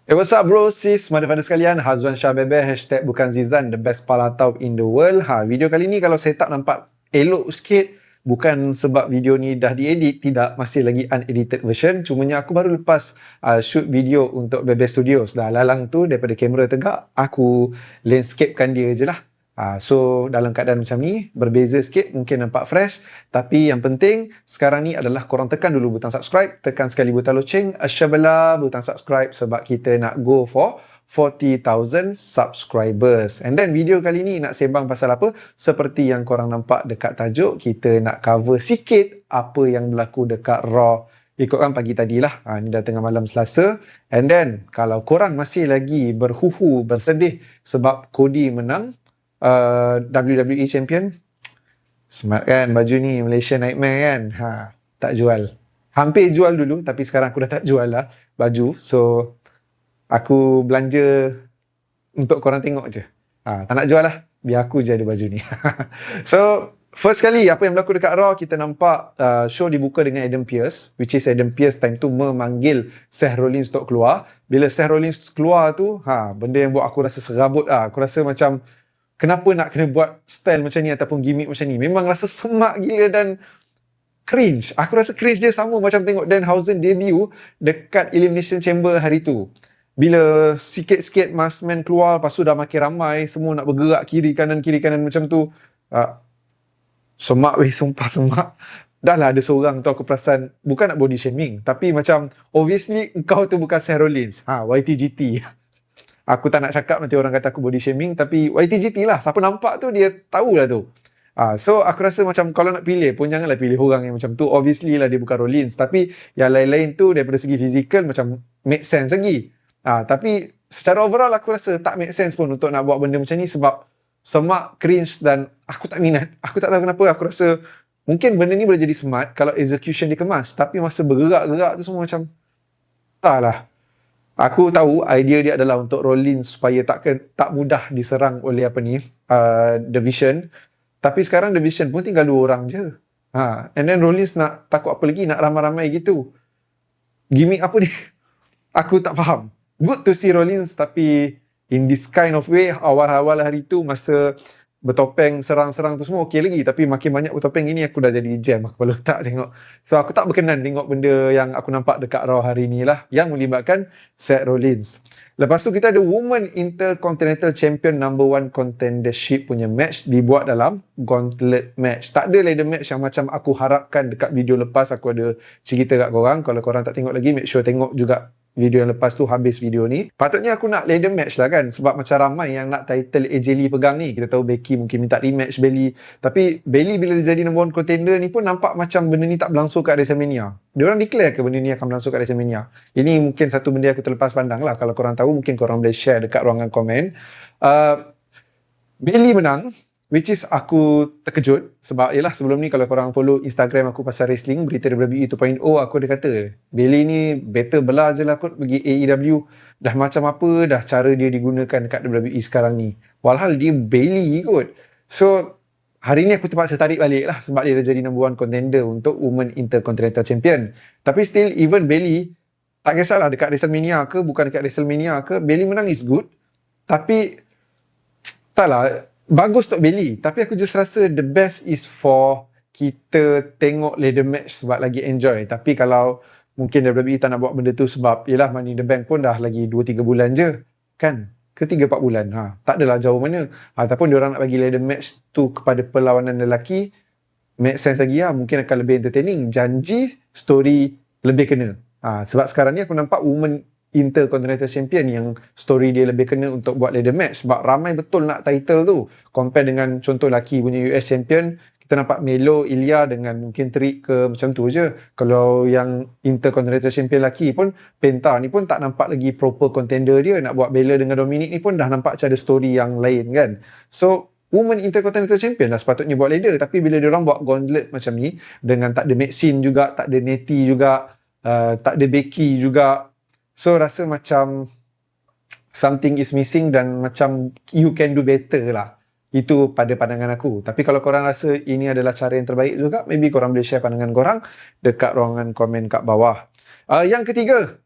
Hey, what's up bro, sis, mother-father sekalian, Hazwan Shah Bebe, hashtag bukan Zizan, the best palatau in the world. Video kali ni kalau saya tak nampak elok sikit, bukan sebab video ni dah diedit, tidak, masih lagi unedited version. Cumanya aku baru lepas shoot video untuk Bebe Studios. Dah lalang tu daripada kamera tegak, aku landscapekan dia je lah. So dalam keadaan macam ni, berbeza sikit, mungkin nampak fresh, tapi yang penting sekarang ni adalah korang tekan dulu butang subscribe, tekan sekali butang loceng, asyabala butang subscribe sebab kita nak go for 40,000 subscribers. And then video kali ni nak sembang pasal apa? Seperti yang korang nampak dekat tajuk, kita nak cover sikit apa yang berlaku dekat Raw ikutkan pagi tadilah. Ni dah tengah malam Selasa. And then kalau korang masih lagi berhuhu, bersedih sebab Cody menang WWE Champion, smart kan baju ni, Malaysia Nightmare kan. Tak jual, hampir jual dulu, tapi sekarang aku dah tak jual lah baju. So aku belanja untuk korang tengok je. Tak nak jual lah, biar aku je ada baju ni. So first kali apa yang berlaku dekat Raw, kita nampak show dibuka dengan Adam Pearce, which is Adam Pearce time tu memanggil Seth Rollins untuk keluar. Bila Seth Rollins keluar tu, benda yang buat aku rasa serabut lah. Aku rasa macam kenapa nak kena buat style macam ni ataupun gimmick macam ni. Memang rasa semak gila dan cringe. Aku rasa cringe dia sama macam tengok Danhausen debut dekat Elimination Chamber hari tu. Bila sikit-sikit Maskman keluar, lepas tu dah makin ramai, semua nak bergerak kiri kanan macam tu. Semak weh, sumpah semak. Dah lah ada seorang tu aku perasan, bukan nak body shaming, tapi macam obviously kau tu bukan Seth Rollins. YTGT. Aku tak nak cakap nanti orang kata aku body shaming, tapi YTGT lah. Siapa nampak tu dia tahulah tu. So aku rasa macam kalau nak pilih pun janganlah pilih orang yang macam tu. Obviously lah dia bukan Rollins, tapi yang lain-lain tu daripada segi fizikal macam make sense lagi. Tapi secara overall aku rasa tak make sense pun untuk nak buat benda macam ni sebab semak, cringe dan aku tak minat. Aku tak tahu kenapa. Aku rasa mungkin benda ni boleh jadi smart kalau execution dikemas, tapi masa bergerak-gerak tu semua macam tak lah. Aku tahu idea dia adalah untuk Rollins supaya tak mudah diserang oleh The Vision. Tapi sekarang The Vision pun tinggal 2 orang je. And then Rollins nak takut apa lagi, nak ramai-ramai gitu. Gimmick apa ni? Aku tak faham. Good to see Rollins, tapi in this kind of way, awal-awal hari tu masa bertopeng serang-serang tu semua okey lagi, tapi makin banyak bertopeng ini aku dah jadi jam kepala otak tengok. So aku tak berkenan tengok benda yang aku nampak dekat Raw hari ni lah, yang melibatkan Seth Rollins. Lepas tu kita ada Women Intercontinental Champion No. 1 Contendership punya match dibuat dalam gauntlet match. Tak ada ladder match yang macam aku harapkan dekat video lepas. Aku ada cerita kat korang, kalau korang tak tengok lagi, make sure tengok juga video yang lepas tu, habis video ni. Patutnya aku nak ladder match lah kan, sebab macam ramai yang nak title AJ Lee pegang ni. Kita tahu Becky mungkin minta rematch Bayley, tapi Bayley bila dia jadi number 1 contender ni pun nampak macam benda ni tak berlangsung kat WrestleMania. Diorang declare ke benda ni akan berlangsung kat WrestleMania? Ini mungkin satu benda yang aku terlepas pandang lah. Kalau korang tahu, mungkin korang boleh share dekat ruangan komen. Bayley menang, which is aku terkejut sebab yelah sebelum ni kalau korang follow Instagram aku pasal wrestling, berita WWE 2.0, aku ada kata Bayley ni better belah je lah kot pergi AEW. Dah macam apa dah cara dia digunakan dekat WWE sekarang ni, walhal dia Bayley kot. So hari ni aku terpaksa tarik balik lah sebab dia dah jadi number 1 contender untuk Women Intercontinental Champion. Tapi still, even Bayley, tak kisahlah dekat WrestleMania ke bukan dekat WrestleMania ke, Bayley menang is good. Tapi taklah, bagus untuk Bayley, tapi aku just rasa the best is for kita tengok ladder match sebab lagi enjoy. Tapi kalau mungkin WWE tak nak buat benda tu sebab yelah Money in the Bank pun dah lagi 2-3 bulan je kan, ke 3-4 bulan, tak adalah jauh mana. Ataupun diorang nak bagi ladder match tu kepada perlawanan lelaki, make sense lagi lah, mungkin akan lebih entertaining. Janji story lebih kena. Sebab sekarang ni aku nampak Women Intercontinental Champion yang story dia lebih kena untuk buat ladder match sebab ramai betul nak title tu. Compare dengan contoh laki punya US Champion, kita nampak Melo, Ilya dengan mungkin Trick ke macam tu je. Kalau yang Intercontinental Champion laki pun, Penta ni pun tak nampak lagi proper contender dia. Nak buat Bella dengan Dominic ni pun dah nampak macam ada story yang lain kan. So Women Intercontinental Champion dah sepatutnya buat ladder, tapi bila diorang buat gauntlet macam ni dengan tak ada Maxine juga, tak ada Nettie juga, tak ada Becky juga, so rasa macam something is missing dan macam you can do better lah. Itu pada pandangan aku. Tapi kalau korang rasa ini adalah cara yang terbaik juga, maybe korang boleh share pandangan korang dekat ruangan komen kat bawah. Yang ketiga,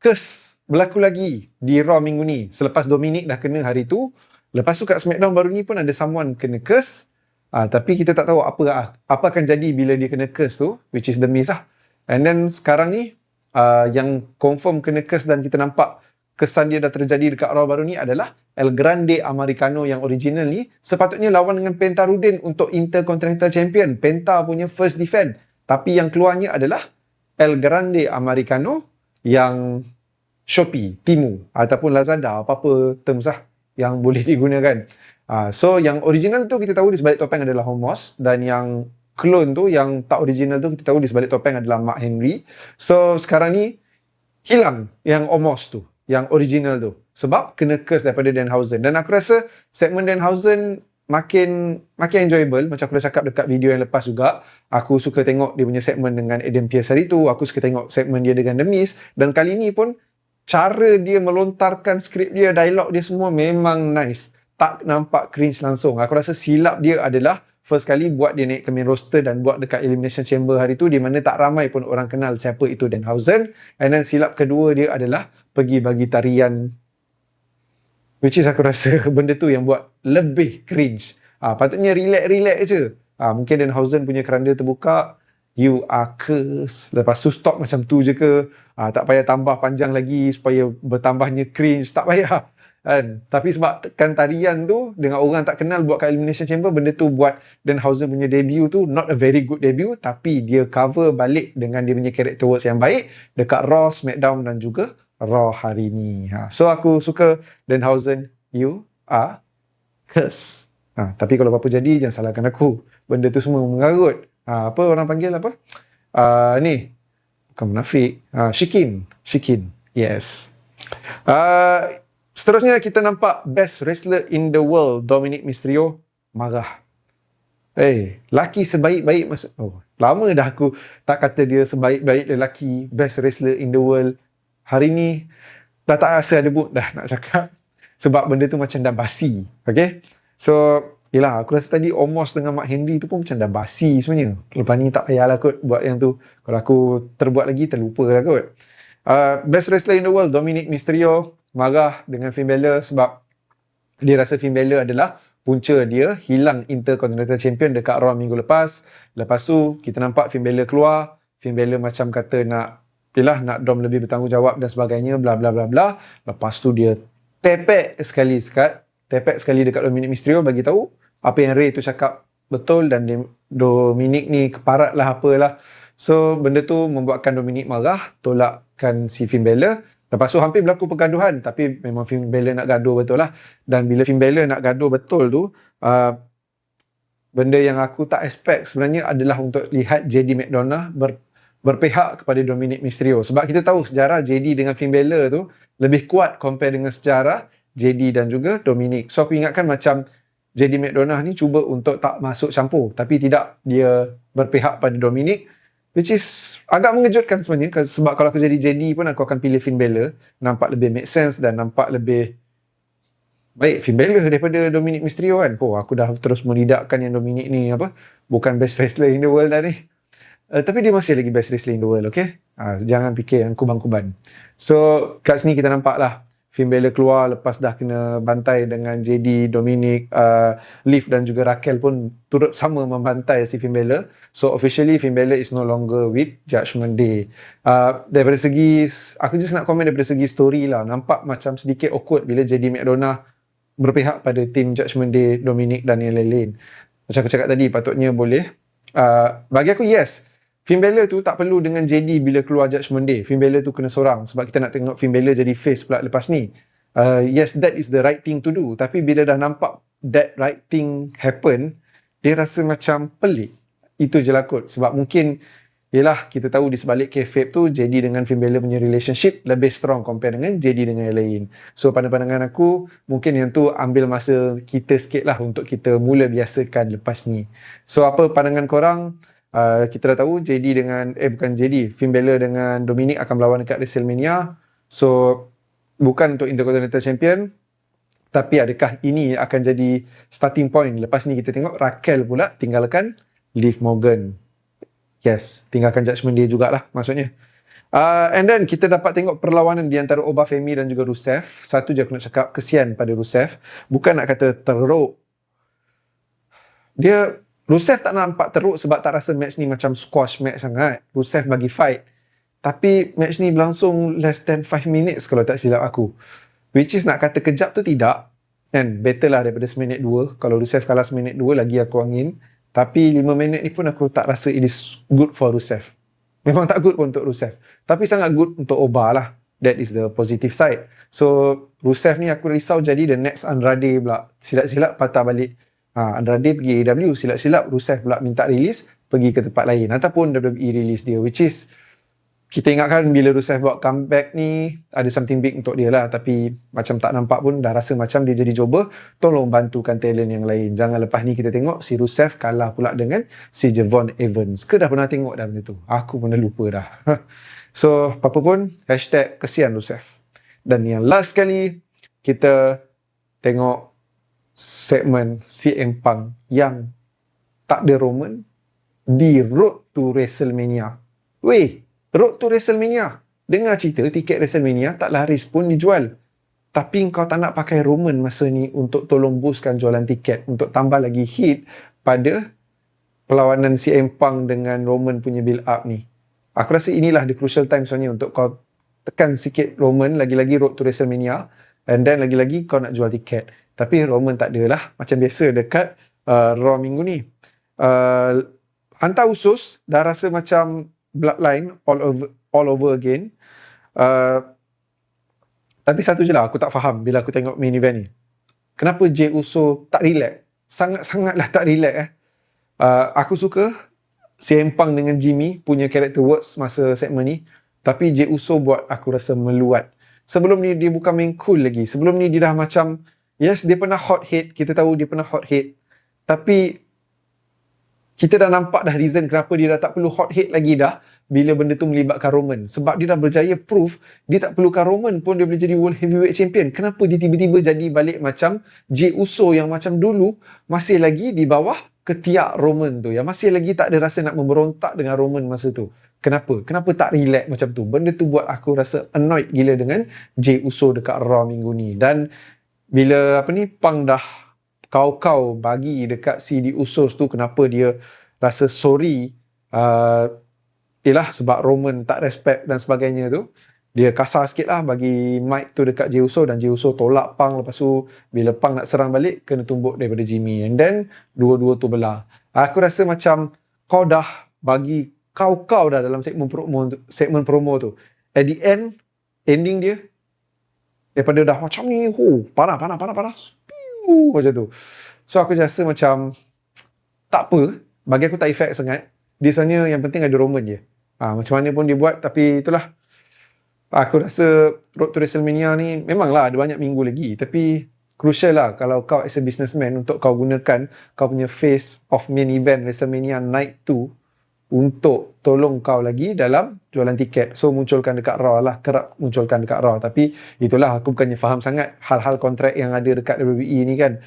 curse berlaku lagi di Raw minggu ni. Selepas Dominic dah kena hari tu, lepas tu kat SmackDown baru ni pun ada someone kena curse. Tapi kita tak tahu apa akan jadi bila dia kena curse tu, which is The Miz lah. And then sekarang ni yang confirm kena curse dan kita nampak kesan dia dah terjadi dekat Raw baru ni adalah El Grande Americano yang original ni sepatutnya lawan dengan Penta Rudin untuk Intercontinental Champion, Penta punya first defend. Tapi yang keluarnya adalah El Grande Americano yang Shopee, Temu ataupun Lazada, apa-apa terms lah yang boleh digunakan. So yang original tu kita tahu di sebalik topeng adalah Homos, dan yang clone tu, yang tak original tu, kita tahu di sebalik topeng adalah Mark Henry. So sekarang ni hilang yang Homos tu, yang original tu, sebab kena curse daripada Danhausen. Dan aku rasa segmen Danhausen makin enjoyable. Macam aku dah cakap dekat video yang lepas juga, aku suka tengok dia punya segmen dengan Adam Pearce hari tu, aku suka tengok segmen dia dengan The Miz, dan kali ni pun cara dia melontarkan skrip dia, dialog dia semua memang nice. Tak nampak cringe langsung. Aku rasa silap dia adalah first kali buat dia naik ke main roster dan buat dekat Elimination Chamber hari tu, di mana tak ramai pun orang kenal siapa itu Danhausen. And then silap kedua dia adalah pergi bagi tarian, which is aku rasa benda tu yang buat lebih cringe. Patutnya relax je. Mungkin Danhausen punya keranda terbuka, you are cursed, lepas tu stop macam tu je ke, tak payah tambah panjang lagi supaya bertambahnya cringe, tak payah kan. Tapi sebab tekan tarian tu dengan orang tak kenal buat kat Elimination Chamber, benda tu buat Danhausen punya debut tu not a very good debut, tapi dia cover balik dengan dia punya character works yang baik dekat Raw, SmackDown dan juga Raw hari ni. So aku suka Danhausen, you are cursed. Tapi kalau apa-apa jadi, jangan salahkan aku, benda tu semua mengarut. Apa orang panggil apa? Ni bukan munafik. Shikin. Yes. Seterusnya kita nampak best wrestler in the world, Dominic Mysterio, marah. Lelaki sebaik-baik masa... lama dah aku tak kata dia sebaik-baik lelaki, best wrestler in the world. Hari ni dah tak rasa ada mood dah nak cakap. Sebab benda tu macam dah basi. Okay? So, yelah, aku rasa tadi Omos dengan Mark Henry tu pun macam dah basi sebenarnya. Lepas ni tak payahlah kot buat yang tu. Kalau aku terbuat lagi, terlupa lah kot. Best wrestler in the world, Dominic Mysterio, marah dengan Finn Balor sebab dia rasa Finn Balor adalah punca dia hilang Intercontinental Champion dekat Raw minggu lepas. Lepas tu, kita nampak Finn Balor keluar. Finn Balor macam kata nak Dom lebih bertanggungjawab dan sebagainya, bla bla bla bla. Lepas tu dia tepek sekali dekat Dominic Mysterio, bagi tahu apa yang Ray tu cakap betul, dan Dominic ni keparat lah apalah. So benda tu membuatkan Dominic marah, tolakkan si Finn Balor. Lepas tu hampir berlaku pergaduhan, tapi memang Finn Balor nak gaduh betul lah. Dan bila Finn Balor nak gaduh betul tu, benda yang aku tak expect sebenarnya adalah untuk lihat JD McDonough berpihak kepada Dominic Mysterio. Sebab kita tahu sejarah JD dengan Finn Balor tu lebih kuat compare dengan sejarah JD dan juga Dominic. So aku ingatkan macam JD McDonough ni cuba untuk tak masuk campur, tapi tidak, dia berpihak pada Dominic, which is agak mengejutkan sebenarnya. Sebab kalau aku jadi JD pun aku akan pilih Finn Balor. Nampak lebih make sense dan nampak lebih baik Finn Balor daripada Dominic Mysterio kan. Aku dah terus meridakkan yang Dominic ni bukan best wrestler in the world dah ni. Tapi dia masih lagi best wrestler in the world, okay? Jangan fikir yang kuban-kuban. So kat sini kita nampak lah Finn Balor keluar lepas dah kena bantai dengan JD, Dominic, Liv dan juga Raquel pun turut sama membantai si Finn Balor. So officially Finn Balor is no longer with Judgment Day. Daripada segi, aku just nak komen daripada segi story lah, nampak macam sedikit awkward bila JD McDonough berpihak pada tim Judgment Day, Dominic dan yang lain-lain. Macam aku cakap tadi, patutnya boleh. Bagi aku yes, Finn Balor tu tak perlu dengan JD bila keluar Judgment Day. Finn Balor tu kena sorang sebab kita nak tengok Finn Balor jadi face pula lepas ni. Yes, that is the right thing to do. Tapi bila dah nampak that right thing happen, dia rasa macam pelik. Itu je lah kot. Sebab mungkin, yelah, kita tahu di sebalik kayfabe tu, JD dengan Finn Balor punya relationship lebih strong compare dengan JD dengan yang lain. So pada pandangan aku, mungkin yang tu ambil masa kita sikit lah untuk kita mula biasakan lepas ni. So apa pandangan korang? Kita dah tahu JD dengan Finn Balor dengan Dominic akan berlawan dekat WrestleMania. So bukan untuk Intercontinental Champion, tapi adakah ini akan jadi starting point? Lepas ni kita tengok Raquel pula tinggalkan Liv Morgan. Yes, tinggalkan Judgment Day jugalah maksudnya. And then kita dapat tengok perlawanan di antara Obafemi dan juga Rusev. Satu je aku nak cakap, kesian pada Rusev. Bukan nak kata teruk. Rusev tak nampak teruk sebab tak rasa match ni macam squash match sangat. Rusev bagi fight. Tapi match ni berlangsung less than 5 minutes kalau tak silap aku. Which is nak kata kejap tu tidak. Kan, better lah daripada seminit 2. Kalau Rusev kalah seminit 2 lagi aku angin. Tapi 5 minit ni pun aku tak rasa it is good for Rusev. Memang tak good pun untuk Rusev. Tapi sangat good untuk Oba lah. That is the positive side. So, Rusev ni aku risau jadi the next Andrade pula. Silap-silap patah balik. Andrade pergi AEW. Silap-silap Rusev pula minta release, pergi ke tempat lain. Ataupun WWE release dia. Which is, kita ingatkan bila Rusev buat comeback ni, ada something big untuk dia lah. Tapi macam tak nampak pun, dah rasa macam dia jadi jobber. Tolong bantukan talent yang lain. Jangan lepas ni kita tengok si Rusev kalah pula dengan si Javon Evans. Ke dah pernah tengok dah benda tu? Aku pun dah lupa dah. So, apa pun, hashtag kesian Rusev. Dan yang last kali, kita tengok segmen CM Punk yang tak ada Roman di Road to WrestleMania. Weh, Road to WrestleMania. Dengar cerita tiket WrestleMania tak laris pun dijual. Tapi kau tak nak pakai Roman masa ni untuk tolong boostkan jualan tiket. Untuk tambah lagi hit pada perlawanan CM Punk dengan Roman punya build up ni. Aku rasa inilah the crucial time sebenarnya untuk kau tekan sikit Roman, lagi-lagi Road to WrestleMania. And then lagi-lagi kau nak jual tiket. Tapi Roman tak ada lah. Macam biasa dekat Raw minggu ni. Hantar Usos dah rasa macam Bloodline all over again. Tapi satu je lah aku tak faham bila aku tengok main event ni. Kenapa Jey Uso tak relax? Sangat-sangatlah tak relax aku suka CM Punk dengan Jimmy punya character works masa segmen ni. Tapi Jey Uso buat aku rasa meluat. Sebelum ni dia bukan main cool lagi. Sebelum ni dia dah macam, yes dia pernah hot hate. Kita tahu dia pernah hot hate. Tapi kita dah nampak dah reason kenapa dia dah tak perlu hot hate lagi dah bila benda tu melibatkan Roman. Sebab dia dah berjaya proof dia tak perlukan Roman pun dia boleh jadi World Heavyweight Champion. Kenapa dia tiba-tiba jadi balik macam Jey Uso yang macam dulu masih lagi di bawah ketiak Roman tu. Yang masih lagi tak ada rasa nak memberontak dengan Roman masa tu. Kenapa? Kenapa tak relax macam tu? Benda tu buat aku rasa annoyed gila dengan Jey Uso dekat Raw minggu ni. Dan bila Punk dah kau bagi dekat CD Usos tu kenapa dia rasa sorry ialah sebab Roman tak respect dan sebagainya tu, dia kasar sikit lah bagi mic tu dekat Jey Uso dan Jey Uso tolak Punk. Lepas tu bila Punk nak serang balik kena tumbuk daripada Jimmy, and then dua-dua tu belah. Aku rasa macam kau dah bagi kau dah dalam segmen promo tu. At the ending dia daripada dah macam ni, parah macam tu. So aku rasa macam tak apa, bagi aku tak efek sangat. Dia sebenarnya yang penting ada Roman je. Macam mana pun dia buat, tapi itulah. Aku rasa Road to WrestleMania ni memanglah ada banyak minggu lagi, tapi crucial lah kalau kau as a businessman untuk kau gunakan kau punya face of main event WrestleMania Night 2 untuk tolong kau lagi dalam jualan tiket. So munculkan dekat Raw lah, kerap munculkan dekat Raw. Tapi itulah, aku bukannya faham sangat hal-hal kontrak yang ada dekat WWE ni kan.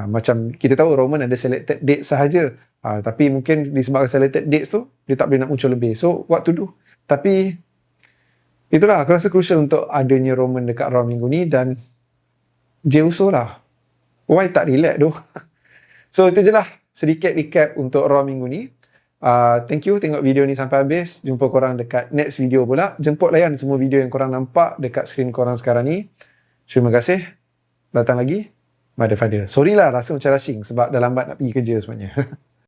Macam kita tahu Roman ada selected date sahaja. Tapi mungkin disebabkan selected dates tu dia tak boleh nak muncul lebih. So what to do? Tapi itulah, aku rasa crucial untuk adanya Roman dekat Raw minggu ni. Dan Jey Uso lah, why tak relax tu? So itu je lah sedikit recap untuk Raw minggu ni. Thank you tengok video ni sampai habis. Jumpa korang dekat next video pula. Jemput layan semua video yang korang nampak dekat skrin korang sekarang ni. Terima kasih. Datang lagi. Mother Father. Sorry lah rasa macam rushing sebab dah lambat nak pergi kerja sebenarnya.